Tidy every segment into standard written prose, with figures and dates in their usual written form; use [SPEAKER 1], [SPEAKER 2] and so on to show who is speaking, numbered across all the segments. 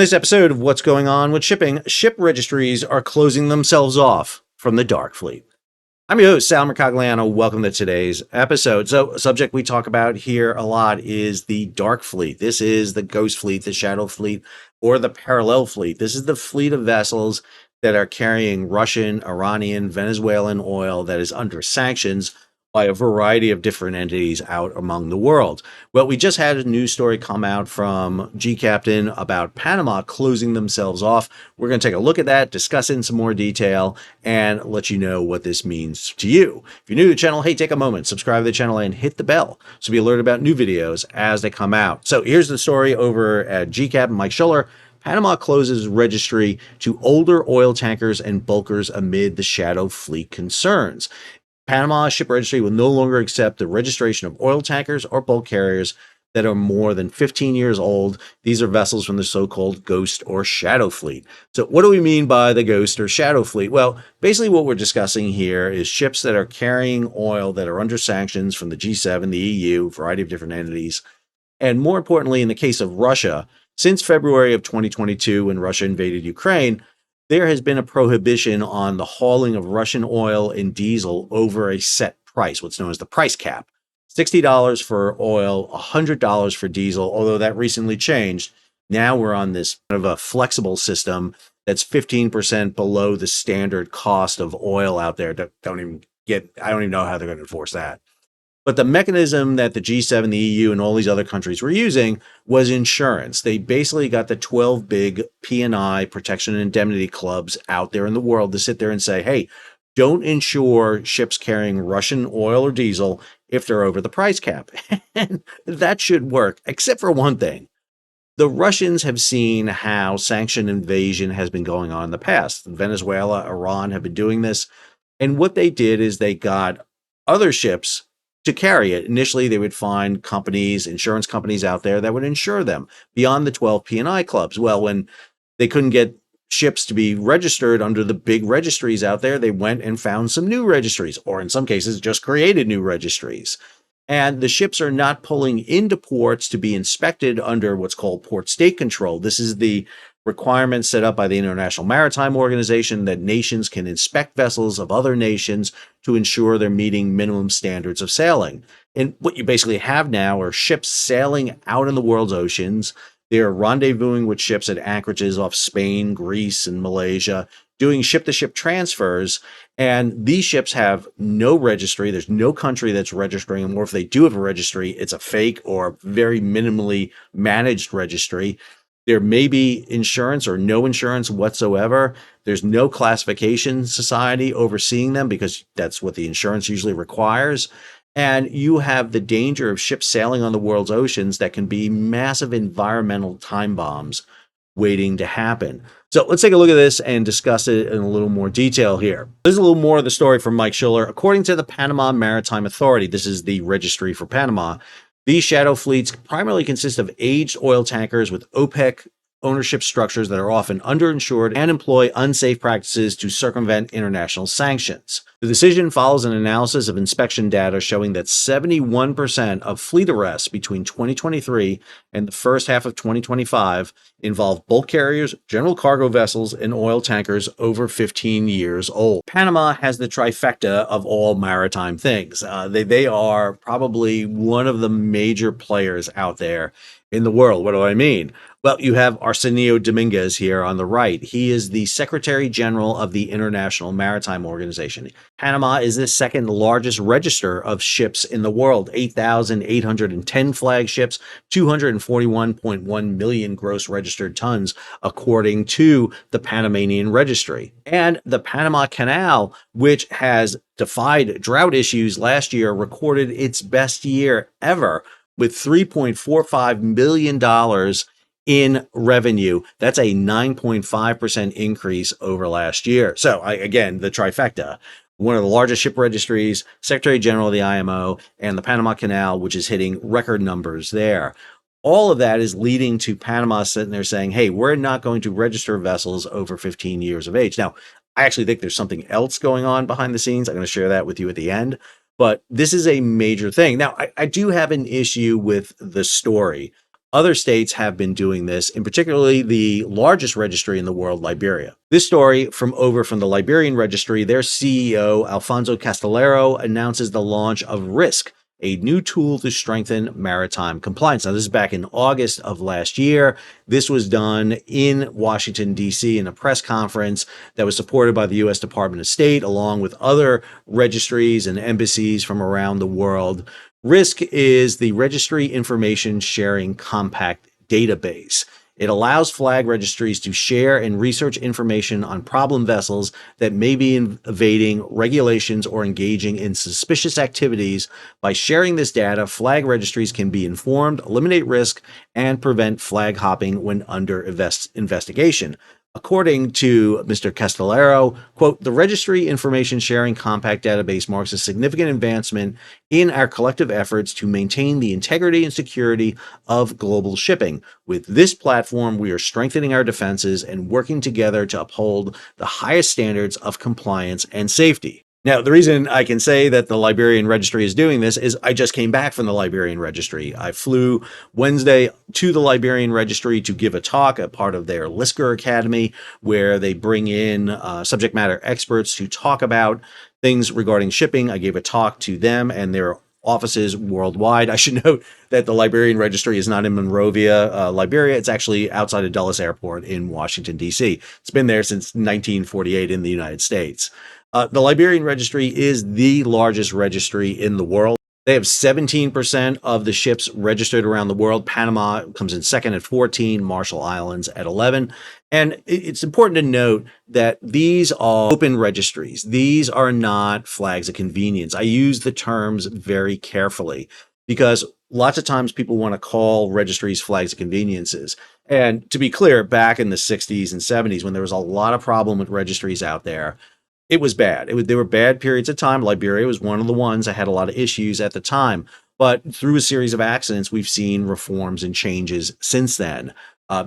[SPEAKER 1] this episode of What's Going On with Shipping, ship registries are closing themselves off from the dark fleet. I'm your host, Sal Mercogliano. Welcome to today's episode. So, a subject we talk about here a lot is the dark fleet. This is the ghost fleet, the shadow fleet, or the parallel fleet. This is the fleet of vessels that are carrying Russian, Iranian, Venezuelan oil that is under sanctions by a variety of different entities out among the world. Well, we just had a news story come out from G-Captain about Panama closing themselves off. We're going to take a look at that, discuss it in some more detail, and let you know what this means to you. If you're new to the channel, hey, take a moment, subscribe to the channel, and hit the bell so be alerted about new videos as they come out. So here's the story over at G-Captain Mike Schuller. Panama closes registry to older oil tankers and bulkers amid the shadow fleet concerns. Panama Ship Registry will no longer accept the registration of oil tankers or bulk carriers that are more than 15 years old. These are vessels from the so-called ghost or shadow fleet. So what do we mean by the ghost or shadow fleet? Well, basically what we're discussing here is ships that are carrying oil that are under sanctions from the G7, the EU, a variety of different entities. And more importantly, in the case of Russia, since February of 2022, when Russia invaded Ukraine, there has been a prohibition on the hauling of Russian oil and diesel over a set price, what's known as the price cap. $60 for oil, $100 for diesel, although that recently changed. Now we're on this kind of a flexible system that's 15% below the standard cost of oil out there. I don't even know how they're going to enforce that. But the mechanism that the G7, the EU, and all these other countries were using was insurance. They basically got the 12 big P&I, protection and indemnity clubs out there in the world to sit there and say, hey, don't insure ships carrying Russian oil or diesel if they're over the price cap. And that should work, except for one thing. The Russians have seen how sanctioned invasion has been going on in the past. Venezuela, Iran have been doing this. And what they did is they got other ships to carry it. Initially, they would find companies, insurance companies out there that would insure them beyond the 12 P&I clubs. Well, when they couldn't get ships to be registered under the big registries out there, they went and found some new registries, or in some cases, just created new registries. And the ships are not pulling into ports to be inspected under what's called port state control. This is the requirement set up by the International Maritime Organization that nations can inspect vessels of other nations to ensure they're meeting minimum standards of sailing. And what you basically have now are ships sailing out in the world's oceans. They're rendezvousing with ships at anchorages off Spain, Greece, and Malaysia, doing ship-to-ship transfers. And these ships have no registry. There's no country that's registering them. Or if they do have a registry, it's a fake or very minimally managed registry. There may be insurance or no insurance whatsoever. There's no classification society overseeing them because that's what the insurance usually requires. And you have the danger of ships sailing on the world's oceans that can be massive environmental time bombs waiting to happen. So let's take a look at this and discuss it in a little more detail here. This is a little more of the story from Mike Schuller. According to the Panama Maritime Authority, this is the registry for Panama, these shadow fleets primarily consist of aged oil tankers with OPEC ownership structures that are often underinsured and employ unsafe practices to circumvent international sanctions. The decision follows an analysis of inspection data showing that 71% of fleet arrests between 2023 and the first half of 2025 involved bulk carriers, general cargo vessels, and oil tankers over 15 years old. Panama has the trifecta of all maritime things. They are probably one of the major players out there in the world. What do I mean? Well, you have Arsenio Dominguez here on the right. He is the Secretary General of the International Maritime Organization. Panama is the second largest register of ships in the world, 8,810 flagships, 241.1 million gross registered tons, according to the Panamanian Registry. And the Panama Canal, which has defied drought issues last year, recorded its best year ever with $3.45 million in revenue. That's a 9.5% increase over last year. So again, the trifecta, one of the largest ship registries, Secretary General of the IMO, and the Panama Canal, which is hitting record numbers there. All of that is leading to Panama sitting there saying, hey, we're not going to register vessels over 15 years of age. Now, I actually think there's something else going on behind the scenes. I'm going to share that with you at the end. But this is a major thing. Now, I do have an issue with the story. Other states have been doing this, in particularly the largest registry in the world, Liberia. This story from the Liberian registry, their CEO, Alfonso Castillero, announces the launch of RISC, a new tool to strengthen maritime compliance. Now, this is back in August of last year. This was done in Washington, D.C. in a press conference that was supported by the U.S. Department of State, along with other registries and embassies from around the world. RISC is the Registry Information Sharing Compact database. It allows flag registries to share and research information on problem vessels that may be evading regulations or engaging in suspicious activities. By sharing this data, flag registries can be informed, eliminate risk, and prevent flag hopping when under investigation. According to Mr. Castillero, quote, the Registry Information Sharing Compact database marks a significant advancement in our collective efforts to maintain the integrity and security of global shipping. With this platform, we are strengthening our defenses and working together to uphold the highest standards of compliance and safety. Now, the reason I can say that the Liberian Registry is doing this is I just came back from the Liberian Registry. I flew Wednesday to the Liberian Registry to give a talk, a part of their LISCR Academy, where they bring in subject matter experts to talk about things regarding shipping. I gave a talk to them and their offices worldwide. I should note that the Liberian Registry is not in Monrovia, Liberia. It's actually outside of Dulles Airport in Washington, D.C. It's been there since 1948 in the United States. The Liberian Registry is the largest registry in the world. They have 17% of the ships registered around the world. Panama comes in second at 14, Marshall Islands at 11. And it's important to note that these are open registries. These are not flags of convenience. I use the terms very carefully because lots of times people want to call registries flags of conveniences. And to be clear, back in the 60s and 70s, when there was a lot of problem with registries out there, it was bad. There were bad periods of time. Liberia was one of the ones that had a lot of issues at the time. But through a series of accidents, we've seen reforms and changes since then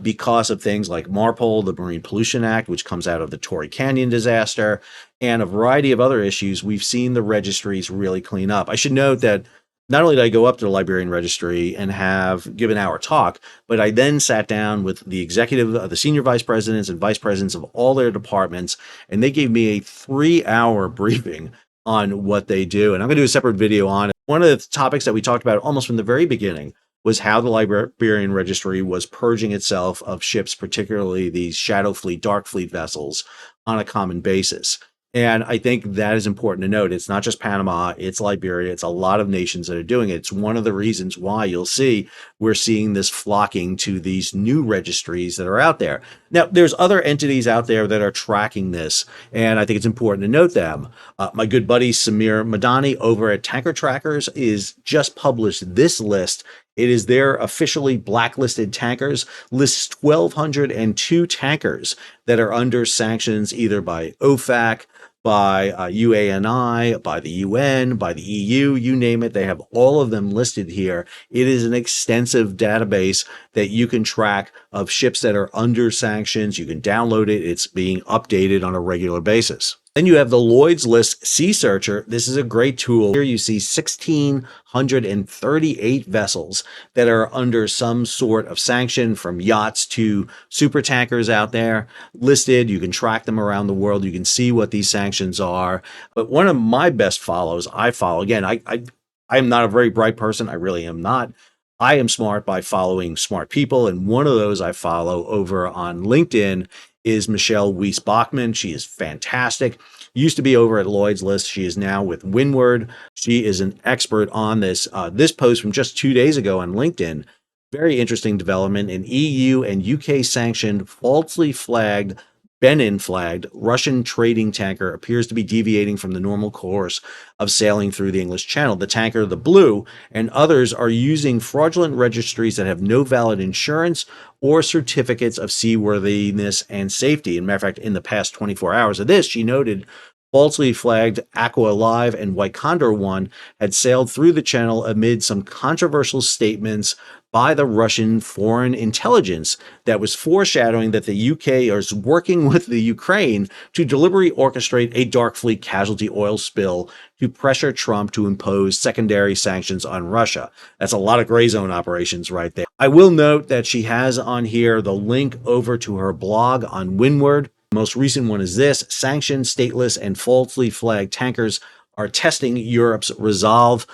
[SPEAKER 1] because of things like MARPOL, the Marine Pollution Act, which comes out of the Torrey Canyon disaster, and a variety of other issues. We've seen the registries really clean up. I should note that not only did I go up to the Liberian Registry and have given our talk, but I then sat down with the the senior vice presidents and vice presidents of all their departments, and they gave me a 3-hour briefing on what they do. And I'm going to do a separate video on it. One of the topics that we talked about almost from the very beginning was how the Liberian Registry was purging itself of ships, particularly these shadow fleet, dark fleet vessels, on a common basis. And I think that is important to note. It's not just Panama, it's Liberia, it's a lot of nations that are doing it. It's one of the reasons why you'll see we're seeing this flocking to these new registries that are out there. Now, there's other entities out there that are tracking this, and I think it's important to note them. My good buddy Samir Madani over at Tanker Trackers is just published this list. It is their officially blacklisted tankers, lists 1,202 tankers that are under sanctions either by OFAC, by UANI, by the UN, by the EU, you name it. They have all of them listed here. It is an extensive database that you can track of ships that are under sanctions. You can download it. It's being updated on a regular basis. Then you have the Lloyd's List Seasearcher. This is a great tool. Here you see 1,638 vessels that are under some sort of sanction, from yachts to super tankers out there listed. You can track them around the world. You can see what these sanctions are. But one of my best follows, again, I am not a very bright person. I really am not. I am smart by following smart people. And one of those I follow over on LinkedIn is Michelle Wiese Bockmann. She is fantastic. Used to be over at Lloyd's List. She is now with Winward. She is an expert on this. This post from just 2 days ago on LinkedIn, very interesting development. An EU and UK sanctioned, falsely flagged, Benin-flagged Russian trading tanker appears to be deviating from the normal course of sailing through the English Channel. The tanker, the Blue, and others are using fraudulent registries that have no valid insurance or certificates of seaworthiness and safety. As a matter of fact, in the past 24 hours of this, she noted falsely flagged Aqua Alive and White Condor 1 had sailed through the channel amid some controversial statements by the Russian foreign intelligence that was foreshadowing that the UK is working with the Ukraine to deliberately orchestrate a dark fleet casualty oil spill to pressure Trump to impose secondary sanctions on Russia. That's a lot of gray zone operations right there. I will note that she has on here the link over to her blog on Winward. The most recent one is this: sanctioned, stateless, and falsely flagged tankers are testing Europe's resolve.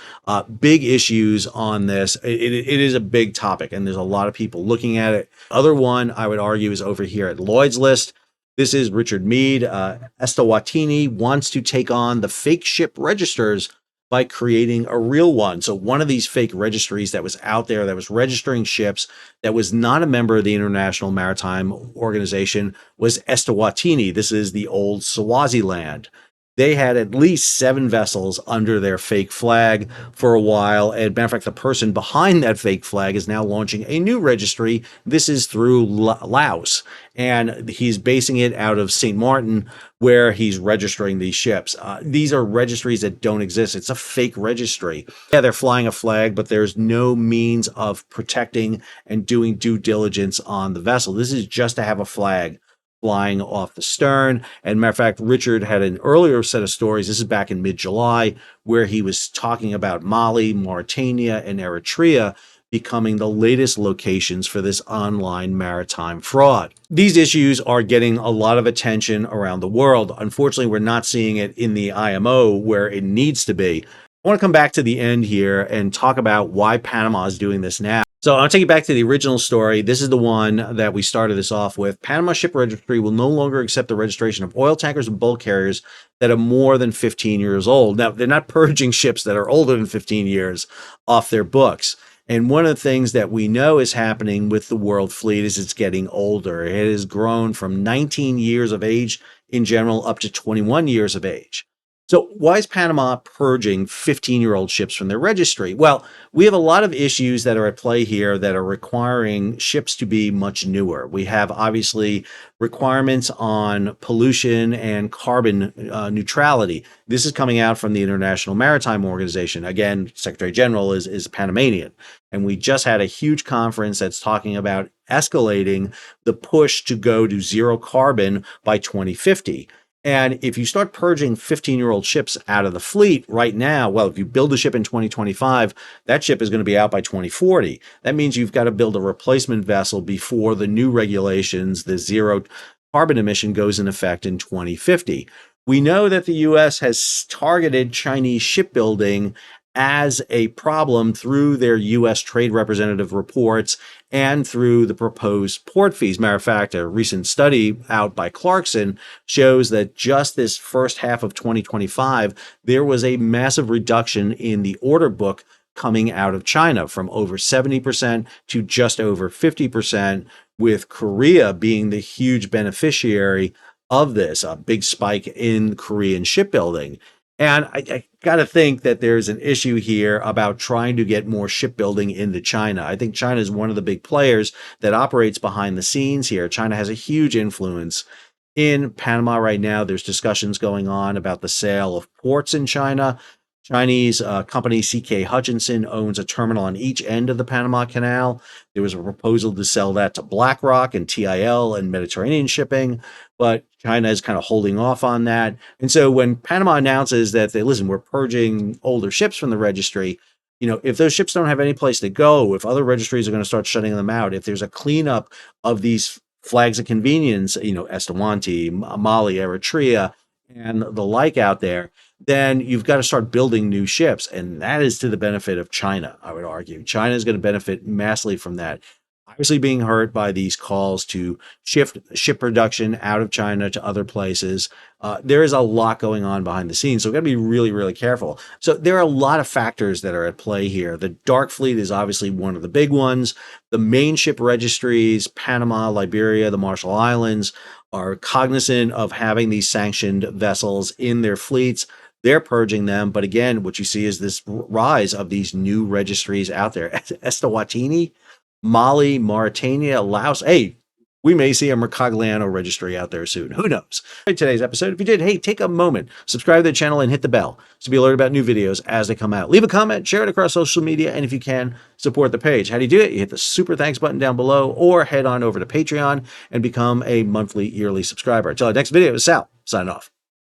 [SPEAKER 1] Big issues on this. It is a big topic, and there's a lot of people looking at it. Other one I would argue is over here at Lloyd's list. This is Richard Mead. Eswatini wants to take on the fake ship registers by creating a real one. So one of these fake registries that was out there that was registering ships that was not a member of the International Maritime Organization was Eswatini. This is the old Swaziland. They had at least 7 vessels under their fake flag for a while. And matter of fact, the person behind that fake flag is now launching a new registry. This is through Laos. And he's basing it out of St. Martin, where he's registering these ships. These are registries that don't exist. It's a fake registry. Yeah, they're flying a flag, but there's no means of protecting and doing due diligence on the vessel. This is just to have a flag flying off the stern. And matter of fact, Richard had an earlier set of stories. This is back in mid-July, where he was talking about Mali, Mauritania, and Eritrea becoming the latest locations for this online maritime fraud. These issues are getting a lot of attention around the world. Unfortunately, we're not seeing it in the IMO where it needs to be. I want to come back to the end here and talk about why Panama is doing this now. So I'll take you back to the original story. This is the one that we started this off with. Panama Ship Registry will no longer accept the registration of oil tankers and bulk carriers that are more than 15 years old. Now, they're not purging ships that are older than 15 years off their books. And one of the things that we know is happening with the world fleet is it's getting older. It has grown from 19 years of age in general up to 21 years of age. So why is Panama purging 15-year-old ships from their registry? Well, we have a lot of issues that are at play here that are requiring ships to be much newer. We have obviously requirements on pollution and carbon neutrality. This is coming out from the International Maritime Organization. Again, Secretary General is Panamanian. And we just had a huge conference that's talking about escalating the push to go to zero carbon by 2050. And if you start purging 15-year-old ships out of the fleet right now, well, if you build a ship in 2025, that ship is going to be out by 2040. That means you've got to build a replacement vessel before the new regulations, the zero carbon emission, goes in effect in 2050. We know that the U.S. has targeted Chinese shipbuilding as a problem through their U.S. trade representative reports and through the proposed port fees. Matter of fact, a recent study out by Clarkson shows that just this first half of 2025, there was a massive reduction in the order book coming out of China from over 70% to just over 50%, with Korea being the huge beneficiary of this, a big spike in Korean shipbuilding. And I got to think that there's an issue here about trying to get more shipbuilding into China. I think China is one of the big players that operates behind the scenes here. China has a huge influence in Panama right now. There's discussions going on about the sale of ports in China. Chinese company CK Hutchinson owns a terminal on each end of the Panama Canal. There was a proposal to sell that to BlackRock and TIL and Mediterranean Shipping, but China is kind of holding off on that. And so when Panama announces that we're purging older ships from the registry, if those ships don't have any place to go, if other registries are going to start shutting them out, if there's a cleanup of these flags of convenience, Eswatini, Mali, Eritrea, and the like out there, then you've got to start building new ships. And that is to the benefit of China, I would argue. China is going to benefit massively from that. Obviously being hurt by these calls to shift ship production out of China to other places. There is a lot going on behind the scenes. So we've got to be really, really careful. So there are a lot of factors that are at play here. The dark fleet is obviously one of the big ones. The main ship registries, Panama, Liberia, the Marshall Islands, are cognizant of having these sanctioned vessels in their fleets. They're purging them. But again, what you see is this rise of these new registries out there. Eswatini, Mali, Mauritania, Laos. Hey, We may see a Mercagliano registry out there soon. Who knows? In today's episode, if you did, hey, take a moment, subscribe to the channel and hit the bell to be alerted about new videos as they come out. Leave a comment, share it across social media, and if you can, support the page. How do you do it? You hit the super thanks button down below or head on over to Patreon and become a monthly, yearly subscriber. Until our next video, Sal, signing off.